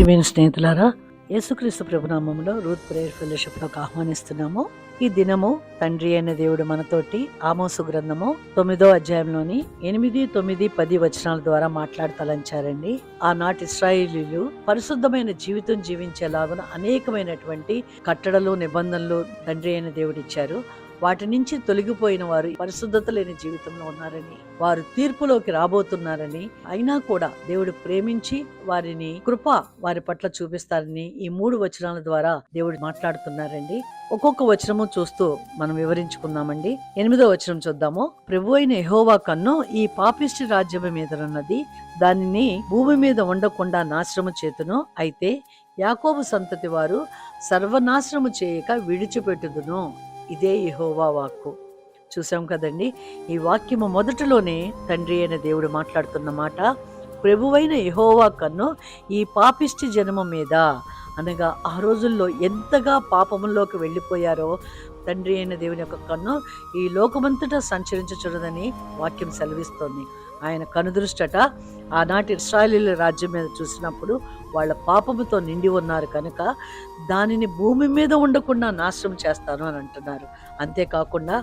ప్రియమైన స్నేహితులారా, యేసుక్రీస్తు ప్రభునామములో రూత్ ప్రేయర్ ఫెలోషిప్లోకి ఆహ్వానిస్తున్నాము. ఈ దినము తండ్రి అయిన దేవుడు మనతోటి ఆమోసు గ్రంథము 9వ అధ్యాయంలోని 8, 9, 10 వచనాల ద్వారా మాట్లాడతలంచారండి. ఆనాటి ఇశ్రాయేలీయులు పరిశుద్ధమైన జీవితం జీవించేలాగున అనేకమైనటువంటి కట్టడలు, నిబంధనలు తండ్రి అయిన దేవుడు ఇచ్చారు. వాటి నుంచి తొలగిపోయిన వారు పరిశుద్ధత లేని జీవితంలో ఉన్నారని, వారు తీర్పులోకి రాబోతున్నారని, అయినా కూడా దేవుడు ప్రేమించి వారిని కృప వారి పట్ల చూపిస్తారని ఈ 3 వచనాల ద్వారా దేవుడు మాట్లాడుతున్నారండి. ఒక్కొక్క వచనము చూస్తూ మనం వివరించుకుందామండి. 8వ వచనం చూద్దాము. ప్రభు అయిన యెహోవా కన్ను ఈ పాపిష్టి రాజ్యం మీదనున్నది, దానిని భూమి మీద ఉండకుండా నాశనము చేతును. అయితే యాకోబు సంతతి వారు సర్వనాశనము చేయక విడిచిపెట్టుదును. ఇదే యెహోవా వాక్కు. చూసాం కదండి, ఈ వాక్యము మొదటిలోనే తండ్రి అయిన దేవుడు మాట్లాడుతున్న మాట, ప్రభువైన యెహోవా కన్ను ఈ పాపిష్టి జనము మీద, అనగా ఆ రోజుల్లో ఎంతగా పాపములోకి వెళ్ళిపోయారో తండ్రి అయిన దేవుని యొక్క కన్ను ఈ లోకమంతటా సంచరించుచున్నదని వాక్యం సెలవిస్తోంది. ఆయన కనుదృష్టట ఆనాటి ఇశ్రాయేలీయుల రాజ్యం మీద చూసినప్పుడు వాళ్ళ పాపముతో నిండి ఉన్నారు కనుక దానిని భూమి మీద ఉండకుండా నాశనం చేస్తాను అని అంటున్నారు. అంతేకాకుండా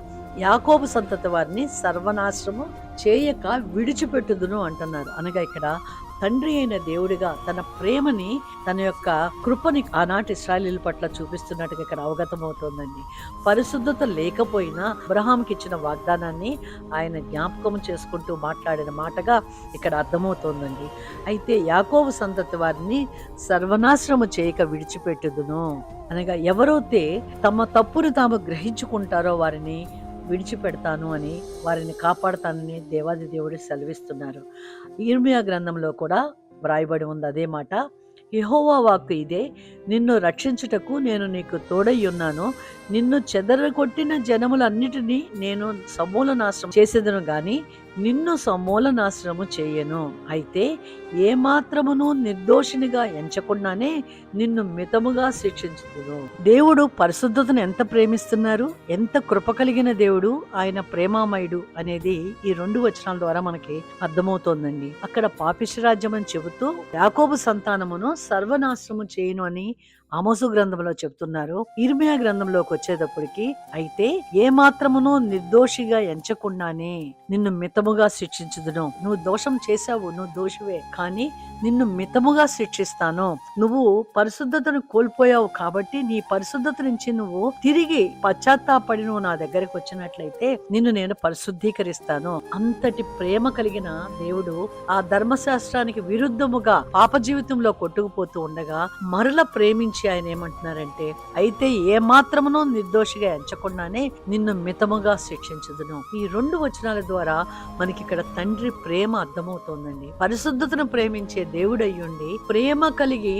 యాకోబు సంతతి వారిని సర్వనాశనము చేయక విడిచిపెట్టుదును అంటున్నారు. అనగా ఇక్కడ తండ్రి అయిన దేవుడిగా తన ప్రేమని, తన యొక్క కృపని ఆనాటి ఇశ్రాయేలీయుల పట్ల చూపిస్తున్నట్టుగా ఇక్కడ అవగతమవుతోందండి. పరిశుద్ధత లేకపోయినా అబ్రహాంకి ఇచ్చిన వాగ్దానాన్ని ఆయన జ్ఞాపకం చేసుకుంటూ మాట్లాడిన మాటగా ఇక్కడ అర్థమవుతోందండి. అయితే యాకోబు సంతతి వారిని సర్వనాశనము చేయక విడిచిపెట్టుదును, అనగా ఎవరైతే తమ తప్పును తాము గ్రహించుకుంటారో వారిని విడిచిపెడతాను అని, వారిని కాపాడతానని దేవాది దేవుడు సెలవిస్తున్నారు. ఇర్మియా గ్రంథంలో కూడా వ్రాయబడి ఉంది అదే మాట. యెహోవా వాక్కు ఇదే, నిన్ను రక్షించుటకు నేను నీకు తోడై ఉన్నాను. నిన్ను చెదరగొట్టిన జనములన్నిటినీ నేను సమూల నాశనం చేసేదను గాని నిన్ను సమూల నాశనము చేయను. అయితే ఏ మాత్రమును నిర్దోషినిగా ఎంచకుండానే నిన్ను మితముగా శిక్షించుదును. దేవుడు పరిశుద్ధతను ఎంత ప్రేమిస్తున్నారు, ఎంత కృప కలిగిన దేవుడు, ఆయన ప్రేమామయుడు అనేది ఈ 2 వచనాల ద్వారా మనకి అర్థమవుతోందండి. అక్కడ పాపిష్టి రాజ్యం అని చెబుతూ యాకోబు సంతానమును సర్వనాశనము చేయను అని ఆమోసు గ్రంథంలో చెప్తున్నారు. ఇర్మియా గ్రంథంలోకి వచ్చేటప్పటికి అయితే ఏ మాత్రమును నిర్దోషిగా ఎంచకుండానే నిన్ను మితముగా శిక్షించుదును. నువ్వు దోషం చేశావు, నువ్వు దోషివే, కానీ నిన్ను మితముగా శిక్షిస్తాను. నువ్వు పరిశుద్ధతను కోల్పోయావు కాబట్టి నీ పరిశుద్ధత నుంచి నువ్వు తిరిగి పశ్చాత్తాపడి నువ్వు నా దగ్గరికి వచ్చినట్లయితే నిన్ను నేను పరిశుద్ధీకరిస్తాను. అంతటి ప్రేమ కలిగిన దేవుడు ఆ ధర్మశాస్త్రానికి విరుద్ధముగా పాప జీవితంలో కొట్టుకుపోతూ ఉండగా మరల ప్రేమించి ఆయన ఏమంటున్నారంటే, అయితే ఏ మాత్రమునో నిర్దోషిగా ఎంచకుండానే నిన్ను మితముగా శిక్షించుదును. ఈ 2 వచనాల ద్వారా మనకి ఇక్కడ తండ్రి ప్రేమ అర్థమవుతోందండి. పరిశుద్ధతను ప్రేమించే దేవుడయ్యుండి ప్రేమ కలిగి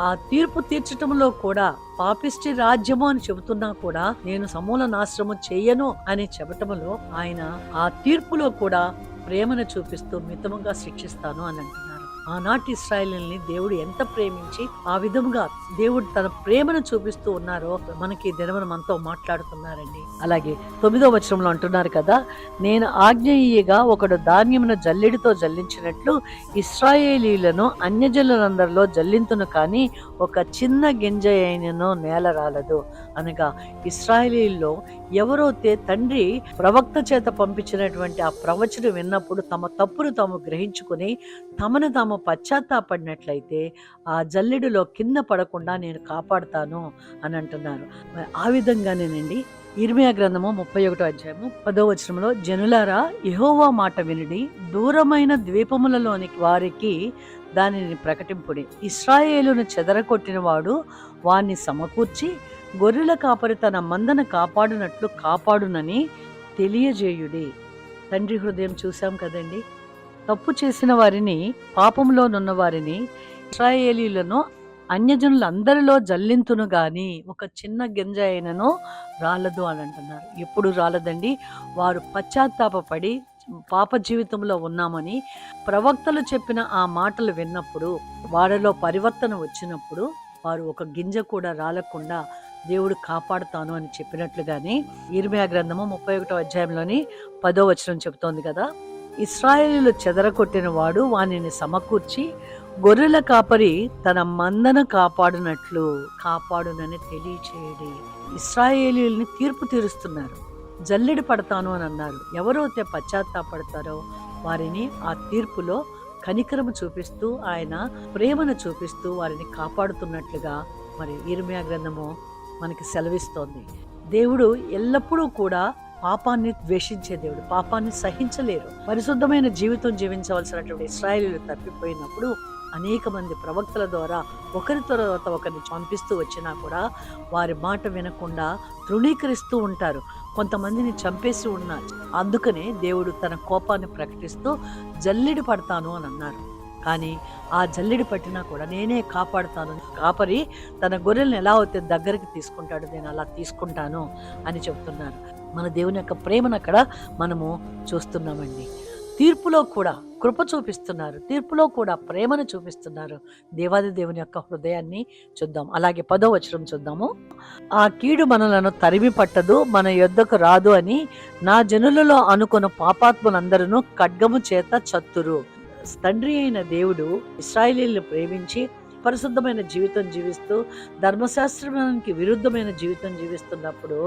ఆ తీర్పు తీర్చటంలో కూడా పాపిష్టి రాజ్యము అని చెబుతున్నా కూడా నేను సమూల నాశనము చేయను అని చెప్పటంలో ఆయన ఆ తీర్పులో కూడా ప్రేమను చూపిస్తూ మితముగా శిక్షిస్తాను అని అంటున్నారు. ఆనాటి ఇశ్రాయేలుని దేవుడు ఎంత ప్రేమించి ఆ విధముగా దేవుడు తన ప్రేమను చూపిస్తూ ఉన్నారో మనకి దినమున మనతో మాట్లాడుతున్నారండి. అలాగే 9వ వచనంలో అంటున్నారు కదా, నేను ఆజ్ఞేయగా ఒకడు ధాన్యమును జల్లెడితో జల్లించినట్లు ఇశ్రాయేలీయులను అన్యజనులందరిలో జల్లింతును కానీ ఒక చిన్న గింజ అయినను నేల రాలదు. అనగా ఇశ్రాయేలీయుల్లో ఎవరైతే తండ్రి ప్రవక్త చేత పంపించినటువంటి ఆ ప్రవచనం విన్నప్పుడు తమ తప్పును తాము గ్రహించుకుని తమను తాము పశ్చాత్తాపడినట్లయితే ఆ జల్లెడులో కింద పడకుండా నేను కాపాడుతాను అని అంటున్నారు. ఆ విధంగానేనండి ఇర్మియా గ్రంథము 31వ అధ్యాయము 10వ వచనంలో, జనులారా యెహోవా మాట వినుడి, దూరమైన ద్వీపములలోని వారికి దానిని ప్రకటింపుడి. ఇశ్రాయేలును చెదరగొట్టిన వాడు వాణ్ణి సమకూర్చి గొర్రెల కాపరి తన మందను కాపాడునట్లు కాపాడునని తెలియజేయుడి. తండ్రి హృదయం చూసాం కదండి. తప్పు చేసిన వారిని, పాపంలోనున్న వారిని, ఇశ్రాయేలీయులను అన్యజనులందరిలో జల్లింతును గాని ఒక చిన్న గింజ అయినను రాలదు అని అంటున్నారు. ఎప్పుడు రాలదండి? వారు పశ్చాత్తాపడి పాప జీవితంలో ఉన్నామని ప్రవక్తలు చెప్పిన ఆ మాటలు విన్నప్పుడు, వారిలో పరివర్తన వచ్చినప్పుడు వారు ఒక గింజ కూడా రాలకుండా దేవుడు కాపాడుతాను అని చెప్పినట్లుగానే ఇర్మియా గ్రంథము 31వ అధ్యాయంలోని 10వ వచనం చెబుతోంది కదా, ఇశ్రాయేలీయులు చెదరగొట్టిన వాడు వానిని సమకూర్చి గొర్రెల కాపరి తన మందను కాపాడునని తెలియచేయడి. ఇశ్రాయేలీయుల్ని తీర్పు తీరుస్తున్నారు. జల్లెడి పడతాను అని అన్నారు. ఎవరైతే పశ్చాత్తాపడతారో వారిని ఆ తీర్పులో కనికరము చూపిస్తూ, ఆయన ప్రేమను చూపిస్తూ వారిని కాపాడుతున్నట్లుగా మరి ఇర్మియా గ్రంథము మనకి సెలవిస్తోంది. దేవుడు ఎల్లప్పుడూ కూడా పాపాన్ని ద్వేషించే దేవుడు. పాపాన్ని సహించలేరు. పరిశుద్ధమైన జీవితం జీవించవలసినటువంటి ఇశ్రాయేలీయులు తప్పిపోయినప్పుడు అనేక మంది ప్రవక్తల ద్వారా ఒకరి తర్వాత ఒకరిని పంపిస్తూ వచ్చినా కూడా వారి మాట వినకుండా తృణీకరిస్తూ ఉంటారు. కొంతమందిని చంపేసి ఉన్నారు. అందుకనే దేవుడు తన కోపాన్ని ప్రకటిస్తూ జల్లెడి పడతాను అని అన్నారు. కానీ ఆ జల్లెడి పట్టినా కూడా నేనే కాపాడుతాను. కాపరి తన గొర్రెలను ఎలా అయితే దగ్గరికి తీసుకుంటాడో నేను అలా తీసుకుంటాను అని చెబుతున్నారు. మన దేవుని యొక్క ప్రేమను అక్కడ మనము చూస్తున్నామండి. తీర్పులో కూడా కృప చూపిస్తున్నారు. తీర్పులో కూడా ప్రేమను చూపిస్తున్నారు. దేవాది దేవుని యొక్క హృదయాన్ని చూద్దాం. అలాగే 10వ వచనం చూద్దాము. ఆ కీడు మనలను తరిమి పట్టదు, మన యొద్దకు రాదు అని నా జనులలో అనుకున్న పాపాత్ములందరూ ఖడ్గము చేత చత్తురు. తండ్రి అయిన దేవుడు ఇశ్రాయేలీయులను ప్రేమించి పరిశుద్ధమైన జీవితం జీవిస్తూ ధర్మశాస్త్రానికి విరుద్ధమైన జీవితం జీవిస్తున్నప్పుడు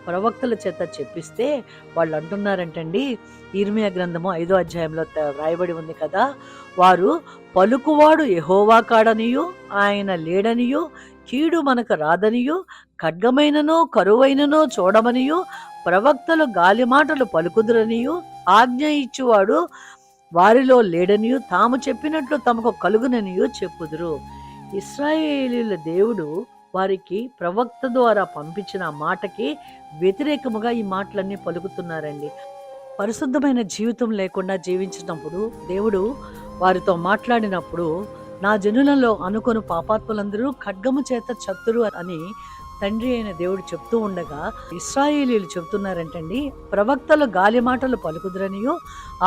ప్రవక్తల చేత చెప్పిస్తే వాళ్ళు అంటున్నారంటండి, ఇర్మియా గ్రంథము 5వ అధ్యాయంలో వ్రాయబడి ఉంది కదా, వారు పలుకువాడు యెహోవా కాడనియు ఆయన లేడనియు కీడు మనకు రాదనియు ఖడ్గమైననో కరువైననో చూడమనియు ప్రవక్తలు గాలి మాటలు పలుకుదురనియు ఆజ్ఞ ఇచ్చువాడు వారిలో లేడనియు తాము చెప్పినట్లు తమకు కలుగుననియు చెప్పుదురు. ఇశ్రాయేలీయుల దేవుడు వారికి ప్రవక్త ద్వారా పంపించిన మాటకి వ్యతిరేకముగా ఈ మాటలన్నీ పలుకుతున్నారండి. పరిశుద్ధమైన జీవితం లేకుండా జీవించినప్పుడు దేవుడు వారితో మాట్లాడినప్పుడు నా జనులలో అనుకొను పాపాత్ములందరూ ఖడ్గము చేత చత్తురు అని తండ్రి అయిన దేవుడు చెప్తూ ఉండగా ఇశ్రాయేలీయులు చెప్తున్నారంటండి, ప్రవక్తలు గాలి మాటలు పలుకుదురనియు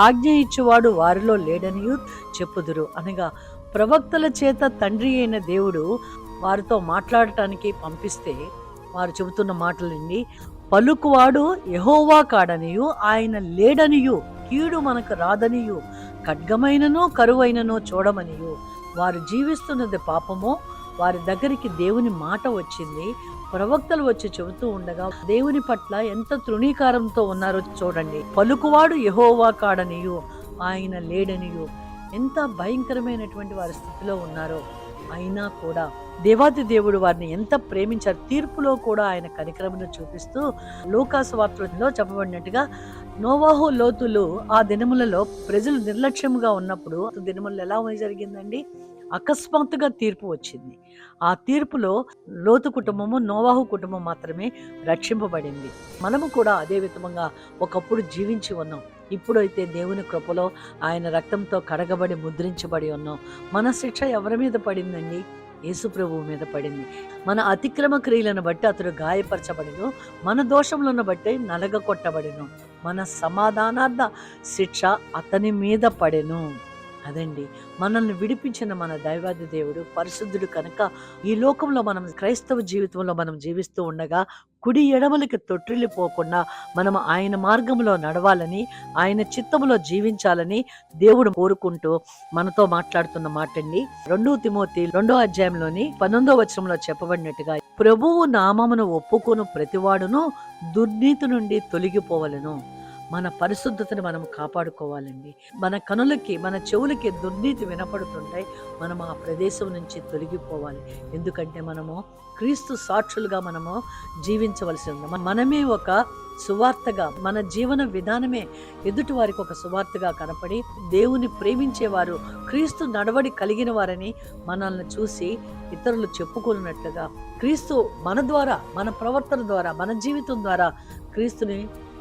ఆజ్ఞ ఇచ్చేవాడు వారిలో లేడనియు చెప్పుదురు. అనగా ప్రవక్తల చేత తండ్రి అయిన దేవుడు వారితో మాట్లాడటానికి పంపిస్తే వారు చెబుతున్న మాటలండి, పలుకువాడు యెహోవా కాడనియు ఆయన లేడనియు కీడు మనకు రాదనియు ఖడ్గమైననో కరువైననో చూడమనియు. వారు జీవిస్తున్నది పాపమో, వారి దగ్గరికి దేవుని మాట వచ్చింది. ప్రవక్తలు వచ్చి చెబుతూ ఉండగా దేవుని పట్ల ఎంత తృణీకారంతో ఉన్నారో చూడండి. పలుకువాడు యెహోవా కాడనియు ఆయన లేడనియు. ఎంత భయంకరమైనటువంటి వారి స్థితిలో ఉన్నారో అయినా కూడా దేవాది దేవుడు వారిని ఎంత ప్రేమించారు. తీర్పులో కూడా ఆయన కనికరమును చూపిస్తూ లూకాసు వార్తలో చెప్పబడినట్టుగా నోవాహు లోతులు ఆ దినములలో ప్రజలు నిర్లక్ష్యంగా ఉన్నప్పుడు దినములలో ఎలా జరిగిందండి, అకస్మాత్తుగా తీర్పు వచ్చింది. ఆ తీర్పులో లోతు కుటుంబము నోవాహు కుటుంబం మాత్రమే రక్షింపబడింది. మనము కూడా అదే విధంగా ఒకప్పుడు జీవించి ఉన్నాం. ఇప్పుడైతే దేవుని కృపలో ఆయన రక్తంతో కడగబడి ముద్రించబడి ఉన్నాం. మన శిక్ష ఎవరి మీద పడిందండి? యేసు ప్రభువు మీద పడింది. మన అతిక్రమ క్రియలను బట్టి అతడు గాయపరచబడిను, మన దోషములను బట్టి నలగ కొట్టబడిను, మన సమాధానార్థ శిక్ష అతని మీద పడెను. అదండి మనల్ని విడిపించిన మన దైవాది దేవుడు పరిశుద్ధుడు కనుక ఈ లోకంలో మనం క్రైస్తవ జీవితంలో మనం జీవిస్తూ ఉండగా కుడి ఎడమలకి తొట్టిల్లిపోకుండా మనం ఆయన మార్గంలో నడవాలని, ఆయన చిత్తములో జీవించాలని దేవుడు కోరుకుంటూ మనతో మాట్లాడుతున్న మాట అండి. 2 తిమోతి 2వ అధ్యాయంలోని 19వ వచనంలో చెప్పబడినట్టుగా ప్రభువు నామమును ఒప్పుకొను ప్రతివాడును దుర్నీతి నుండి తొలగిపోవలను. మన పరిశుద్ధతను మనం కాపాడుకోవాలండి. మన కనులకి మన చెవులకి దుర్నీతి వినపడుతుంటాయి. మనం ఆ ప్రదేశం నుంచి తొలగిపోవాలి. ఎందుకంటే మనము క్రీస్తు సాక్షులుగా మనము జీవించవలసి ఉంది. మనమే ఒక సువార్తగా, మన జీవన విధానమే ఎదుటి వారికి ఒక సువార్తగా కనపడి దేవుని ప్రేమించేవారు, క్రీస్తు నడవడి కలిగిన వారని మనల్ని చూసి ఇతరులు చెప్పుకున్నట్లుగా క్రీస్తు మన ద్వారా, మన ప్రవర్తన ద్వారా, మన జీవితం ద్వారా క్రీస్తుని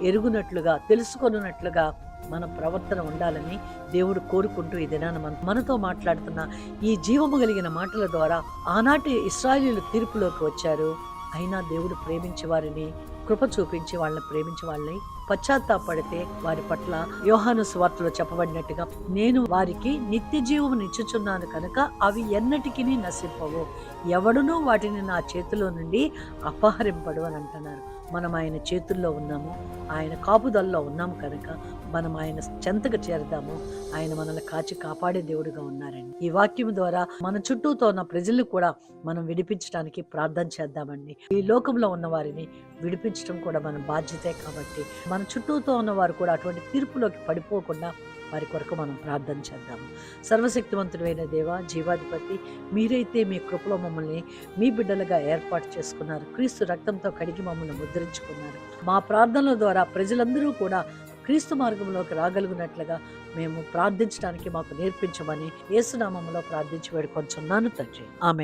ఎరుగునట్లుగా, తెలుసుకొనున్నట్లుగా మన ప్రవర్తన ఉండాలని దేవుడు కోరుకుంటూ ఈ దినాన మనతో మాట్లాడుతున్న ఈ జీవము కలిగిన మాటల ద్వారా ఆనాటి ఇశ్రాయేలీయులు తీర్పులోకి వచ్చారు. అయినా దేవుడు ప్రేమించే వారిని, కృప చూపించి వాళ్ళని ప్రేమించే వాళ్ళని పశ్చాత్తాపడితే వారి పట్ల యోహాను సువార్తలో చెప్పబడినట్టుగా నేను వారికి నిత్య జీవమును ఇచ్చుచున్నాను కనుక అవి ఎన్నటికీ నశింపవు. ఎవడునూ వాటిని నా చేతిలో నుండి అపహరింపడు అని అంటున్నారు. మనం ఆయన చేతుల్లో ఉన్నాము, ఆయన కాపుదల్లో ఉన్నాము కనుక మనం ఆయన చెంతకు చేరదాము. ఆయన మనల్ని కాచి కాపాడే దేవుడుగా ఉన్నారండి. ఈ వాక్యం ద్వారా మన చుట్టూతో ఉన్న ప్రజలు కూడా మనం విడిపించడానికి ప్రార్థన చేద్దామండి. ఈ లోకంలో ఉన్న వారిని విడిపించడం కూడా మన బాధ్యతే కాబట్టి మన చుట్టూతో ఉన్న వారు కూడా అటువంటి తీర్పులోకి పడిపోకుండా వారి కొరకు మనం ప్రార్థన చేద్దాము. సర్వశక్తివంతుడైన దేవ, జీవాధిపతి, మీరైతే మీ కృపలో మమ్మల్ని మీ బిడ్డలుగా ఏర్పాటు చేసుకున్నారు. క్రీస్తు రక్తంతో కడిగి మమ్మల్ని ముద్రించుకున్నారు. మా ప్రార్థనల ద్వారా ప్రజలందరూ కూడా క్రీస్తు మార్గంలోకి రాగలిగినట్లుగా మేము ప్రార్థించడానికి మాకు నేర్పించమని యేసు నామములో ప్రార్థించి వేడుకొంచున్నాను తండ్రి. ఆమేన్.